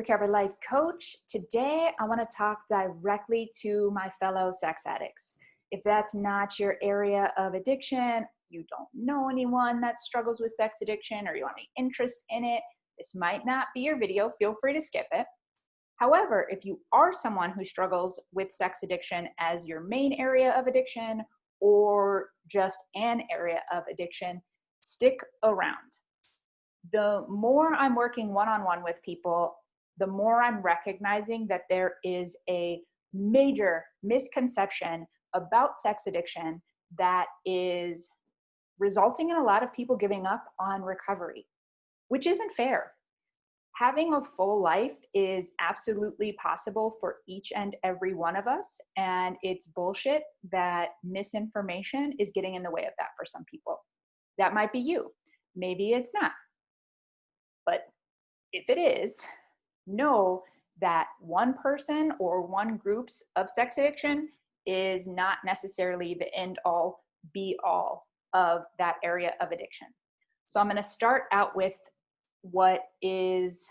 Recovered Life Coach. Today, I want to talk directly to my fellow sex addicts. If that's not your area of addiction, you don't know anyone that struggles with sex addiction, or you have any interest in it, this might not be your video. Feel free to skip it. However, if you are someone who struggles with sex addiction as your main area of addiction or just an area of addiction, stick around. The more I'm working one-on-one with people, the more I'm recognizing that there is a major misconception about sex addiction that is resulting in a lot of people giving up on recovery, which isn't fair. Having a full life is absolutely possible for each and every one of us, and it's bullshit that misinformation is getting in the way of that for some people. That might be you. Maybe it's not. But if it is, know that one person or one group's of sex addiction is not necessarily the end all be all of that area of addiction. So I'm going to start out with what is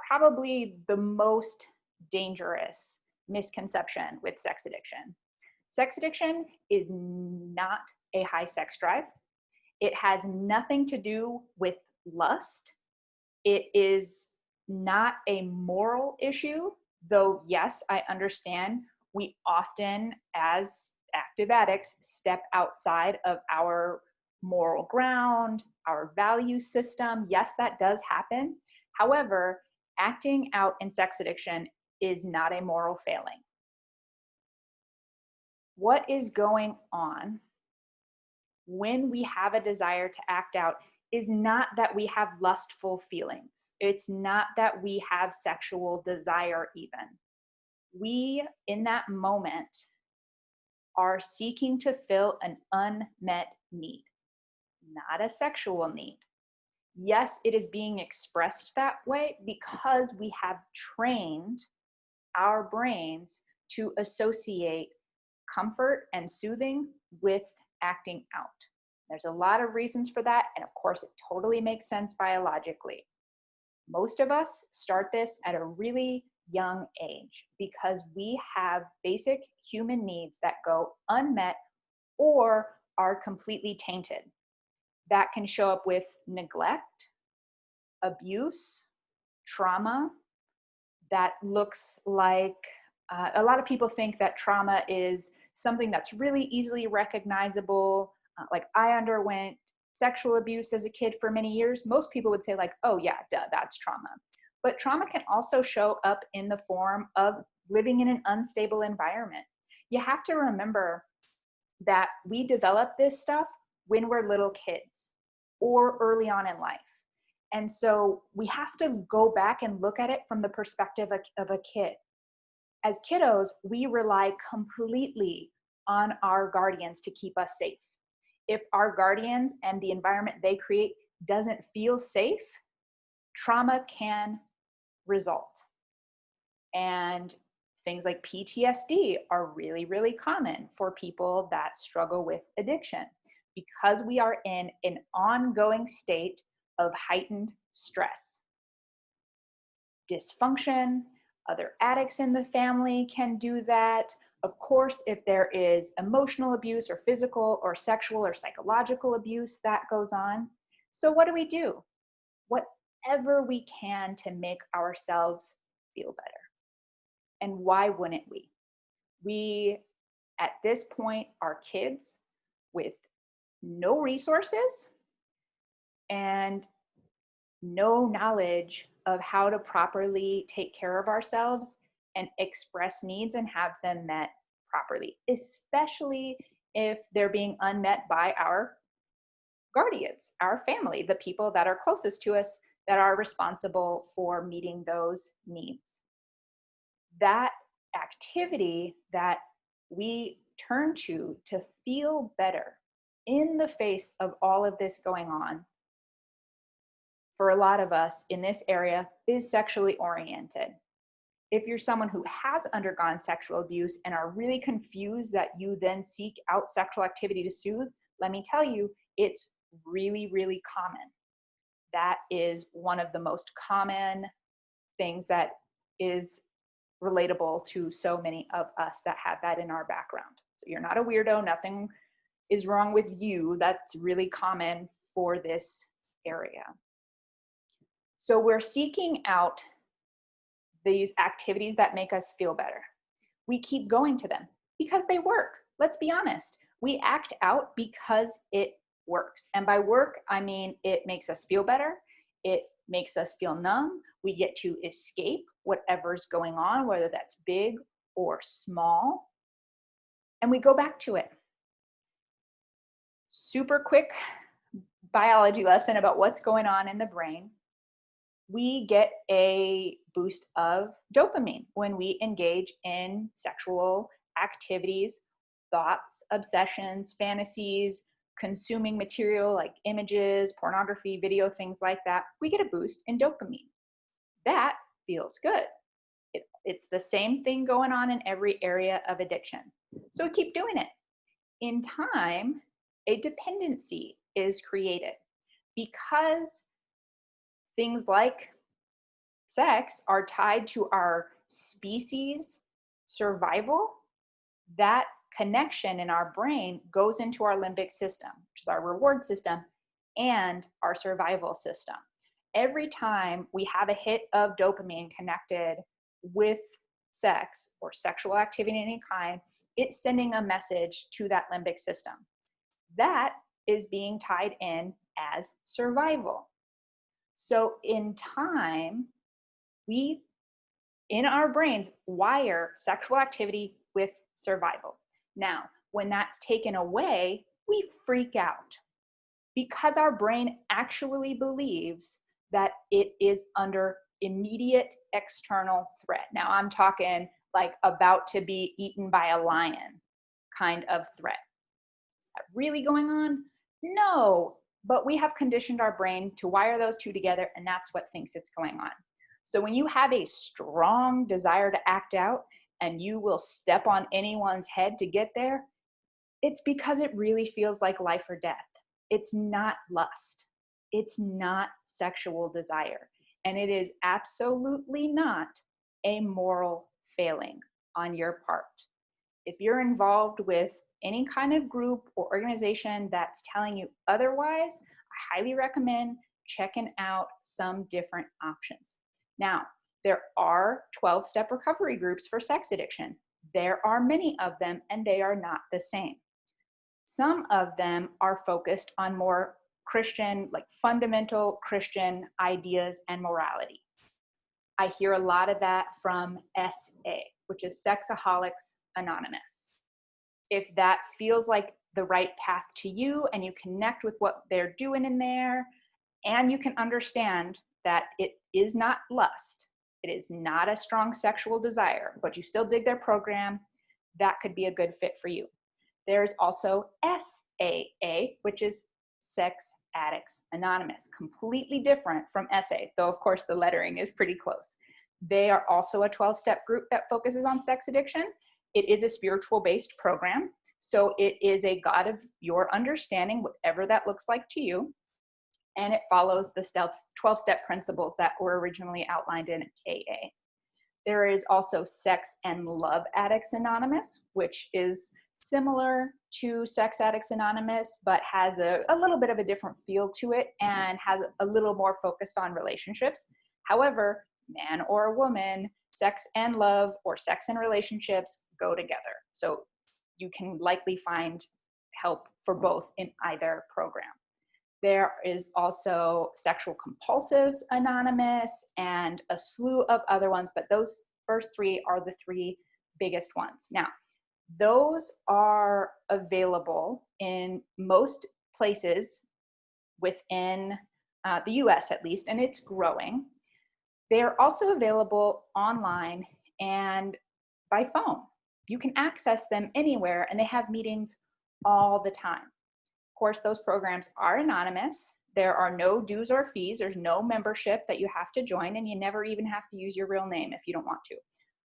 probably the most dangerous misconception with sex addiction. Sex addiction is not a high sex drive. It has nothing to do with lust. It is not a moral issue, though yes, I understand we often, as active addicts, step outside of our moral ground, our value system. Yes, that does happen. However, acting out in sex addiction is not a moral failing. What is going on when we have a desire to act out is not that we have lustful feelings. It's not that we have sexual desire even. We, in that moment, are seeking to fill an unmet need, not a sexual need. Yes, it is being expressed that way because we have trained our brains to associate comfort and soothing with acting out. There's a lot of reasons for that, and of course, it totally makes sense biologically. Most of us start this at a really young age because we have basic human needs that go unmet or are completely tainted. That can show up with neglect, abuse, trauma. That looks like a lot of people think that trauma is something that's really easily recognizable. Like I underwent sexual abuse as a kid for many years. Most people would say like, oh yeah, duh, that's trauma. But trauma can also show up in the form of living in an unstable environment. You have to remember that we develop this stuff when we're little kids or early on in life. And so we have to go back and look at it from the perspective of a kid. As kiddos, we rely completely on our guardians to keep us safe. If our guardians and the environment they create doesn't feel safe, trauma can result. And things like PTSD are really, really common for people that struggle with addiction because we are in an ongoing state of heightened stress. Dysfunction, other addicts in the family can do that. Of course, if there is emotional abuse or physical or sexual or psychological abuse that goes on. So what do? Whatever we can to make ourselves feel better. And why wouldn't we? We, at this point, are kids with no resources and no knowledge of how to properly take care of ourselves and express needs and have them met properly, especially if they're being unmet by our guardians, our family, the people that are closest to us that are responsible for meeting those needs. That activity that we turn to feel better in the face of all of this going on, for a lot of us in this area, is sexually oriented. If you're someone who has undergone sexual abuse and are really confused that you then seek out sexual activity to soothe, let me tell you, it's really, really common. That is one of the most common things that is relatable to so many of us that have that in our background. So you're not a weirdo. Nothing is wrong with you. That's really common for this area. So we're seeking out these activities that make us feel better. We keep going to them because they work. Let's be honest. We act out because it works. And by work, I mean it makes us feel better. It makes us feel numb. We get to escape whatever's going on, whether that's big or small, and we go back to it. Super quick biology lesson about what's going on in the brain. We get a boost of dopamine when we engage in sexual activities, thoughts, obsessions, fantasies, consuming material like images, pornography, video, things like that. We get a boost in dopamine. That feels good. It's the same thing going on in every area of addiction. So keep doing it. In time, a dependency is created because things like sex are tied to our species survival. That connection in our brain goes into our limbic system, which is our reward system, and our survival system. Every time we have a hit of dopamine connected with sex or sexual activity of any kind, it's sending a message to that limbic system. That is being tied in as survival. So in time, we, in our brains, wire sexual activity with survival. Now, when that's taken away, we freak out because our brain actually believes that it is under immediate external threat. Now, I'm talking like about to be eaten by a lion kind of threat. Is that really going on? No, but we have conditioned our brain to wire those two together, and that's what thinks it's going on. So when you have a strong desire to act out and you will step on anyone's head to get there, it's because it really feels like life or death. It's not lust. It's not sexual desire. And it is absolutely not a moral failing on your part. If you're involved with any kind of group or organization that's telling you otherwise, I highly recommend checking out some different options. Now, there are 12-step recovery groups for sex addiction. There are many of them, and they are not the same. Some of them are focused on more Christian, like fundamental Christian ideas and morality. I hear a lot of that from SA, which is Sexaholics Anonymous. If that feels like the right path to you and you connect with what they're doing in there, and you can understand that it is not lust, it is not a strong sexual desire, but you still dig their program, that could be a good fit for you. There's also SAA, which is Sex Addicts Anonymous, completely different from SA, though of course the lettering is pretty close. They are also a 12-step group that focuses on sex addiction. It is a spiritual-based program, so it is a God of your understanding, whatever that looks like to you, and it follows the 12-step principles that were originally outlined in AA. There is also Sex and Love Addicts Anonymous, which is similar to Sex Addicts Anonymous, but has a little bit of a different feel to it and has a little more focused on relationships. However, man or woman, sex and love or sex and relationships go together. So you can likely find help for both in either program. There is also Sexual Compulsives Anonymous and a slew of other ones, but those first three are the three biggest ones. Now, those are available in most places within the US at least, and it's growing. They are also available online and by phone. You can access them anywhere, and they have meetings all the time. Of course, those programs are anonymous. There are no dues or fees. There's no membership that you have to join, and you never even have to use your real name if you don't want to.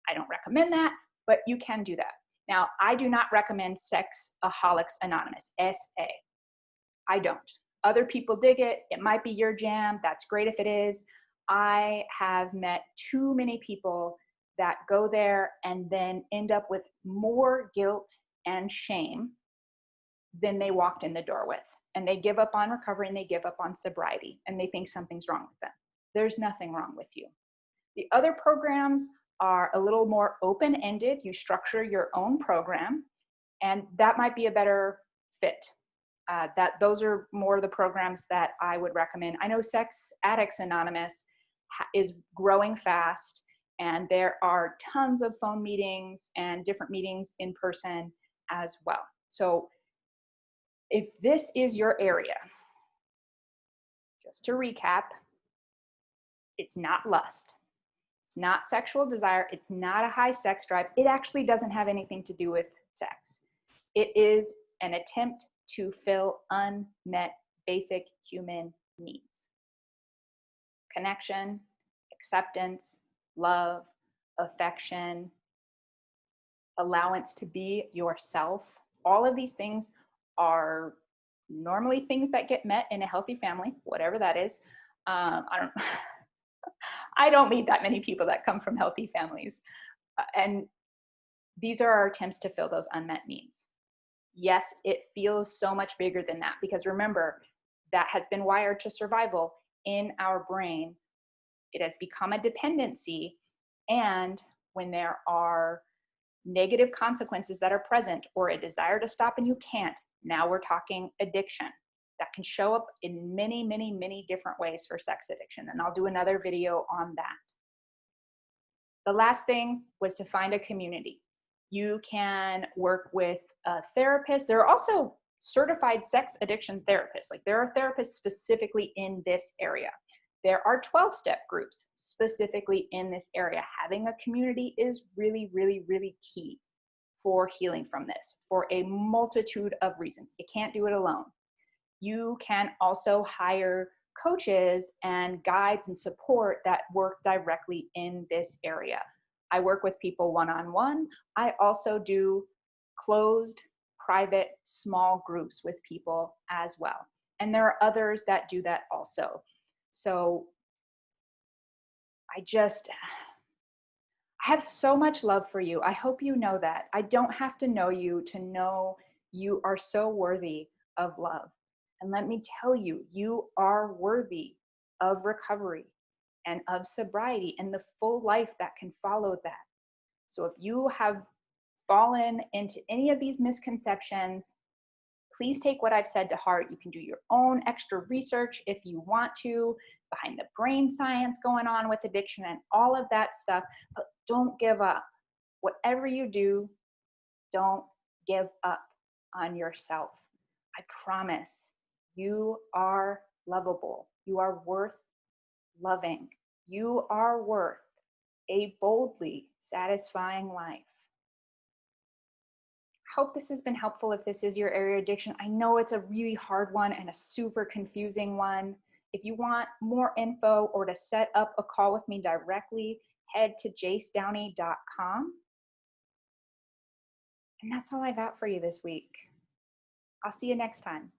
I don't recommend that, but you can do that. Now, I do not recommend Sexaholics Anonymous, SA. I don't. Other people dig it. It might be your jam. That's great if it is. I have met too many people that go there and then end up with more guilt and shame than they walked in the door with. And they give up on recovery and they give up on sobriety and they think something's wrong with them. There's nothing wrong with you. The other programs are a little more open-ended. You structure your own program, and that might be a better fit. Those are more the programs that I would recommend. I know Addicts Anonymous is growing fast, and there are tons of phone meetings and different meetings in person as well. So if this is your area, just to recap, it's not lust. It's not sexual desire. It's not a high sex drive. It actually doesn't have anything to do with sex. It is an attempt to fill unmet basic human needs. Connection, acceptance, love, affection, allowance to be yourself. All of these things are normally things that get met in a healthy family, whatever that is. I don't meet that many people that come from healthy families. And these are our attempts to fill those unmet needs. Yes, it feels so much bigger than that, because remember, that has been wired to survival in our brain. It has become a dependency. And when there are negative consequences that are present, or a desire to stop and you can't, now we're talking addiction. That can show up in many, many, many different ways for sex addiction. And I'll do another video on that. The last thing was to find a community. You can work with a therapist. There are also certified sex addiction therapists. Like, there are therapists specifically in this area. There are 12-step groups specifically in this area. Having a community is really, really, really key for healing from this, for a multitude of reasons. You can't do it alone. You can also hire coaches and guides and support that work directly in this area. I work with people one-on-one. I also do closed, private, small groups with people as well. And there are others that do that also. So I have so much love for you. I hope you know that. I don't have to know you to know you are so worthy of love. And let me tell you, you are worthy of recovery and of sobriety and the full life that can follow that. So if you have fallen into any of these misconceptions, please take what I've said to heart. You can do your own extra research if you want to, behind the brain science going on with addiction and all of that stuff, but don't give up. Whatever you do, don't give up on yourself. I promise. You are lovable. You are worth loving. You are worth a boldly satisfying life. I hope this has been helpful if this is your area of addiction. I know it's a really hard one and a super confusing one. If you want more info or to set up a call with me directly, head to jacedowney.com. And that's all I got for you this week. I'll see you next time.